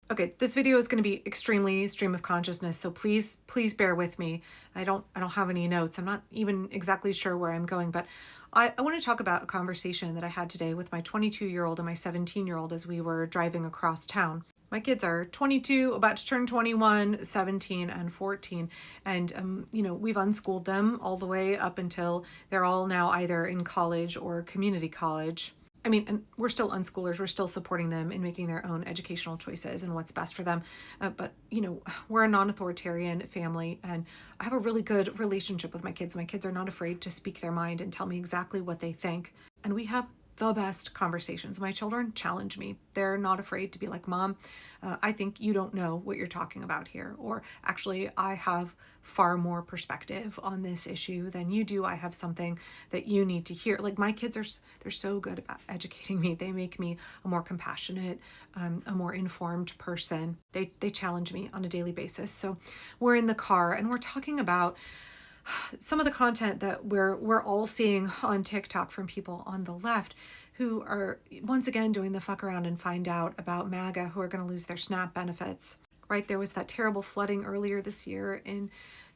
Okay, this video is going to be extremely stream of consciousness, so please bear with me. I don't have any notes. I'm not even exactly sure where I'm going, but I want to talk about a conversation that I had today with my 22-year-old and my 17-year-old as we were driving across town. My kids are 22, about to turn 21, 17, and 14. And, we've unschooled them all the way up until they're all now either in college or community college. I mean, and we're still unschoolers. We're still supporting them in making their own educational choices and what's best for them. But, we're a non-authoritarian family, and I have a really good relationship with my kids. My kids are not afraid to speak their mind and tell me exactly what they think. And we have the best conversations. My children challenge me. They're not afraid to be like, Mom, I think you don't know what you're talking about here. Or actually, I have far more perspective on this issue than you do. I have something that you need to hear. Like, my kids they're so good at educating me. They make me a more compassionate, a more informed person. They challenge me on a daily basis. So we're in the car and we're talking about some of the content that we're all seeing on TikTok from people on the left who are once again doing the fuck around and find out about MAGA, who are going to lose their SNAP benefits. Right? There was that terrible flooding earlier this year in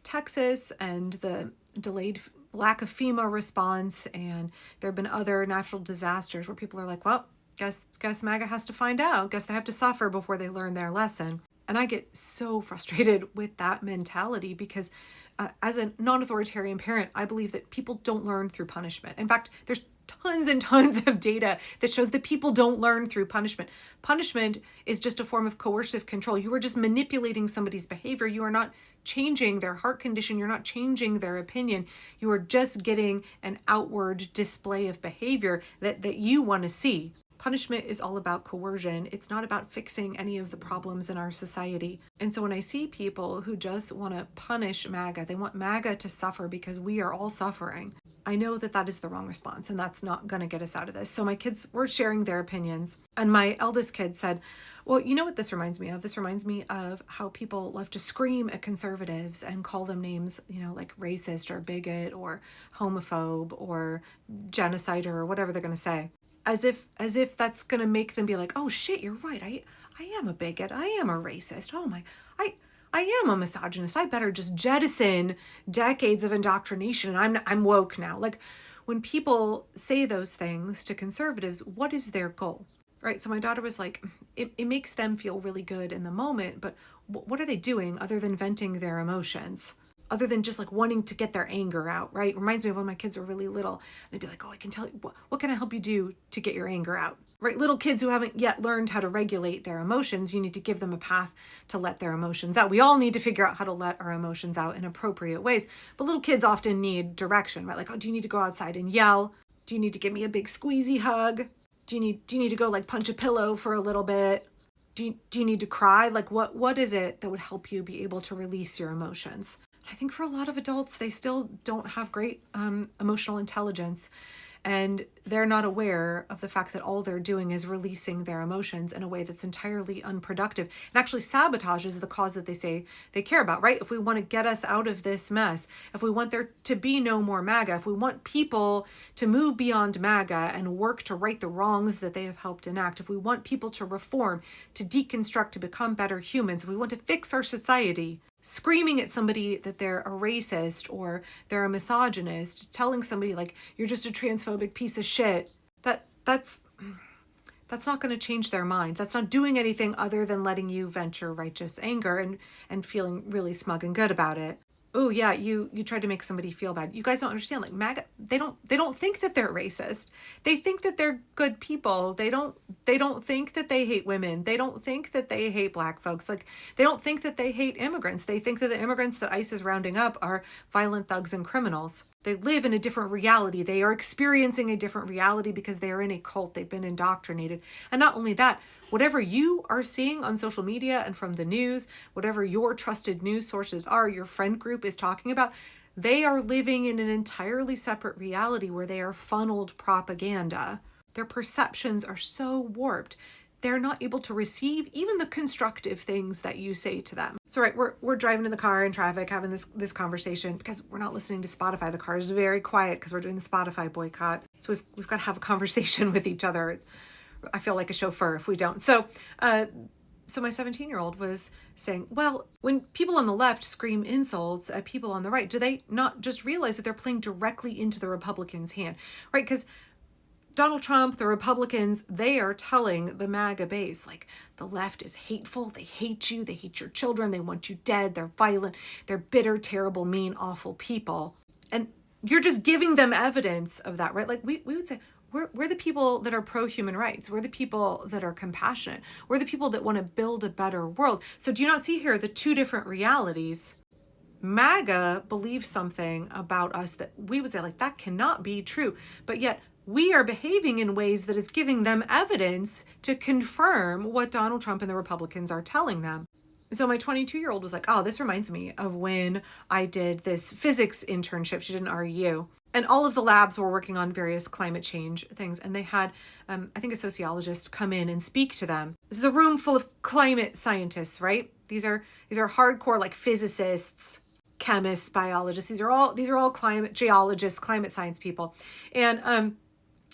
Texas and the delayed lack of FEMA response, and there have been other natural disasters where people are like, well, guess MAGA has to find out. Guess they have to suffer before they learn their lesson. And I get so frustrated with that mentality because as a non-authoritarian parent, I believe that people don't learn through punishment. In fact, there's tons and tons of data that shows that people don't learn through punishment. Punishment is just a form of coercive control. You are just manipulating somebody's behavior. You are not changing their heart condition. You're not changing their opinion. You are just getting an outward display of behavior that you want to see. Punishment is all about coercion. It's not about fixing any of the problems in our society. And so when I see people who just want to punish MAGA, they want MAGA to suffer because we are all suffering, I know that is the wrong response, and that's not going to get us out of this. So my kids were sharing their opinions, and my eldest kid said, well, you know what this reminds me of? This reminds me of how people love to scream at conservatives and call them names, like racist or bigot or homophobe or genocider or whatever they're going to say. As if that's going to make them be like, oh shit, you're right. I am a bigot. I am a racist. Oh my, I am a misogynist. I better just jettison decades of indoctrination. And I'm woke now. Like, when people say those things to conservatives, what is their goal? Right? So my daughter was like, it makes them feel really good in the moment, but what are they doing other than venting their emotions? Other than just like wanting to get their anger out, right? Reminds me of when my kids were really little. They'd be like, oh, I can tell you, what can I help you do to get your anger out? Right? Little kids who haven't yet learned how to regulate their emotions, you need to give them a path to let their emotions out. We all need to figure out how to let our emotions out in appropriate ways. But little kids often need direction, right? Like, oh, do you need to go outside and yell? Do you need to give me a big squeezy hug? Do you need to go like punch a pillow for a little bit? Do you need to cry? Like, what is it that would help you be able to release your emotions? I think for a lot of adults, they still don't have great emotional intelligence, and they're not aware of the fact that all they're doing is releasing their emotions in a way that's entirely unproductive and actually sabotages the cause that they say they care about, right? If we want to get us out of this mess, if we want there to be no more MAGA, if we want people to move beyond MAGA and work to right the wrongs that they have helped enact, if we want people to reform, to deconstruct, to become better humans, if we want to fix our society, screaming at somebody that they're a racist or they're a misogynist, telling somebody like, you're just a transphobic piece of shit, that's not going to change their mind. That's not doing anything other than letting you vent your righteous anger and feeling really smug and good about it. Oh yeah, you tried to make somebody feel bad. You guys don't understand. Like, MAGA, they don't think that they're racist. They think that they're good people. They don't think that they hate women. They don't think that they hate black folks. Like, they don't think that they hate immigrants. They think that the immigrants that ICE is rounding up are violent thugs and criminals. They live in a different reality. They are experiencing a different reality because they are in a cult. They've been indoctrinated. And not only that, whatever you are seeing on social media and from the news, whatever your trusted news sources are, your friend group is talking about, they are living in an entirely separate reality where they are funneled propaganda. Their perceptions are so warped. They're not able to receive even the constructive things that you say to them. So right, we're driving in the car in traffic, having this conversation because we're not listening to Spotify. The car is very quiet because we're doing the Spotify boycott. So we've got to have a conversation with each other. I feel like a chauffeur if we don't. So So my 17-year-old was saying, well, when people on the left scream insults at people on the right, do they not just realize that they're playing directly into the Republicans' hand, right? Because Donald Trump, the Republicans, they are telling the MAGA base, like, the left is hateful. They hate you. They hate your children. They want you dead. They're violent. They're bitter, terrible, mean, awful people. And you're just giving them evidence of that, right? Like we would say, we're the people that are pro-human rights. We're the people that are compassionate. We're the people that want to build a better world. So do you not see here the two different realities? MAGA believes something about us that we would say, like, that cannot be true. But yet we are behaving in ways that is giving them evidence to confirm what Donald Trump and the Republicans are telling them. So my 22-year-old was like, oh, this reminds me of when I did this physics internship. She did an RU. And all of the labs were working on various climate change things. And they had, I think, a sociologist come in and speak to them. This is a room full of climate scientists, right? These are hardcore, like, physicists, chemists, biologists. These are all climate geologists, climate science people. And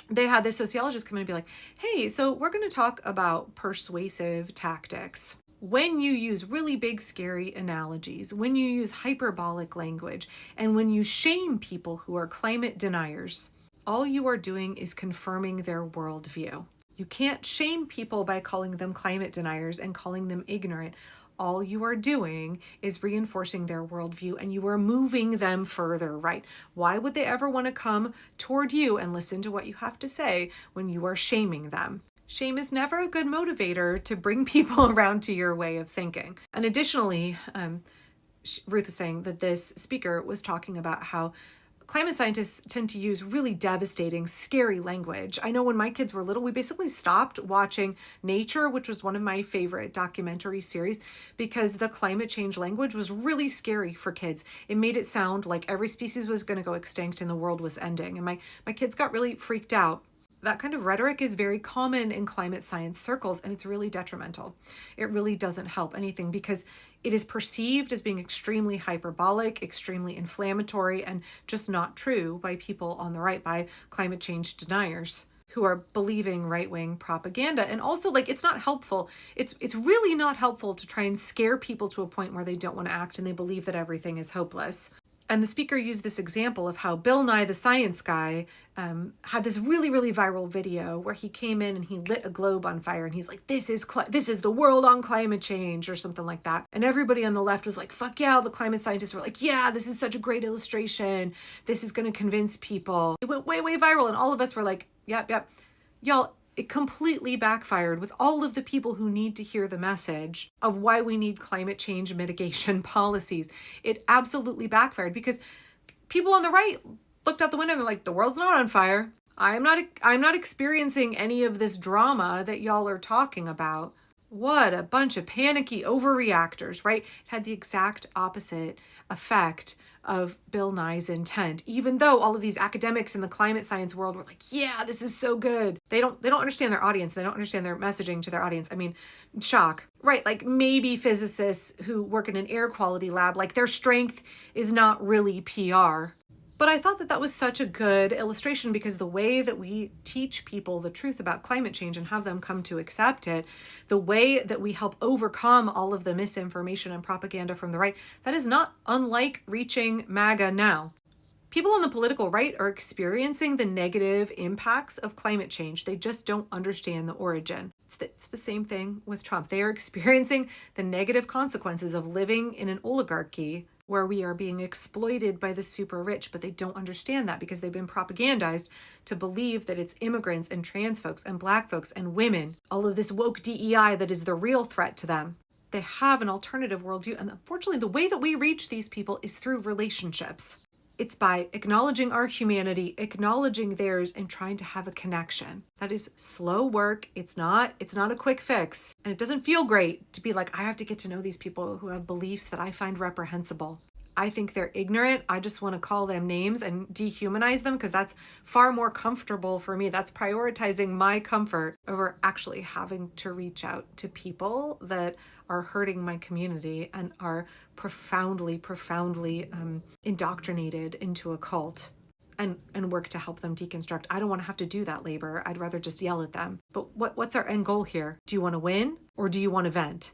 they had this sociologist come in and be like, hey, so we're going to talk about persuasive tactics. When you use really big, scary analogies, when you use hyperbolic language, and when you shame people who are climate deniers, all you are doing is confirming their worldview. You can't shame people by calling them climate deniers and calling them ignorant. All you are doing is reinforcing their worldview, and you are moving them further right. Why would they ever want to come toward you and listen to what you have to say when you are shaming them? Shame is never a good motivator to bring people around to your way of thinking. And additionally, Ruth was saying that this speaker was talking about how climate scientists tend to use really devastating, scary language. I know when my kids were little, we basically stopped watching Nature, which was one of my favorite documentary series, because the climate change language was really scary for kids. It made it sound like every species was going to go extinct and the world was ending. And my kids got really freaked out. That kind of rhetoric is very common in climate science circles, and it's really detrimental. It really doesn't help anything because it is perceived as being extremely hyperbolic, extremely inflammatory, and just not true by people on the right, by climate change deniers who are believing right-wing propaganda. And also, like, it's not helpful. It's really not helpful to try and scare people to a point where they don't want to act and they believe that everything is hopeless. And the speaker used this example of how Bill Nye the Science Guy had this really, really viral video where he came in and he lit a globe on fire and he's like, this is the world on climate change or something like that. And everybody on the left was like, fuck yeah. The climate scientists were like, yeah, this is such a great illustration. This is going to convince people. It went way, way viral. And all of us were like, yep. Y'all, it completely backfired with all of the people who need to hear the message of why we need climate change mitigation policies. It absolutely backfired because people on the right looked out the window and they're like, the world's not on fire. I'm not experiencing any of this drama that y'all are talking about. What a bunch of panicky overreactors, right? It had the exact opposite effect of Bill Nye's intent, even though all of these academics in the climate science world were like, yeah, this is so good. They don't understand their audience. They don't understand their messaging to their audience. I mean, shock, right? Like maybe physicists who work in an air quality lab, like their strength is not really PR. But I thought that was such a good illustration because the way that we teach people the truth about climate change and have them come to accept it, the way that we help overcome all of the misinformation and propaganda from the right, that is not unlike reaching MAGA now. People on the political right are experiencing the negative impacts of climate change. They just don't understand the origin. It's the same thing with Trump. They are experiencing the negative consequences of living in an oligarchy where we are being exploited by the super rich, but they don't understand that because they've been propagandized to believe that it's immigrants and trans folks and black folks and women, all of this woke DEI that is the real threat to them. They have an alternative worldview, and unfortunately, the way that we reach these people is through relationships. It's by acknowledging our humanity, acknowledging theirs, and trying to have a connection. That is slow work. It's not a quick fix. And it doesn't feel great to be like, I have to get to know these people who have beliefs that I find reprehensible. I think they're ignorant. I just want to call them names and dehumanize them because that's far more comfortable for me. That's prioritizing my comfort over actually having to reach out to people that are hurting my community and are profoundly indoctrinated into a cult. and work to help them deconstruct. I don't want to have to do that labor. I'd rather just yell at them. But what's our end goal here? Do you want to win or do you want to vent?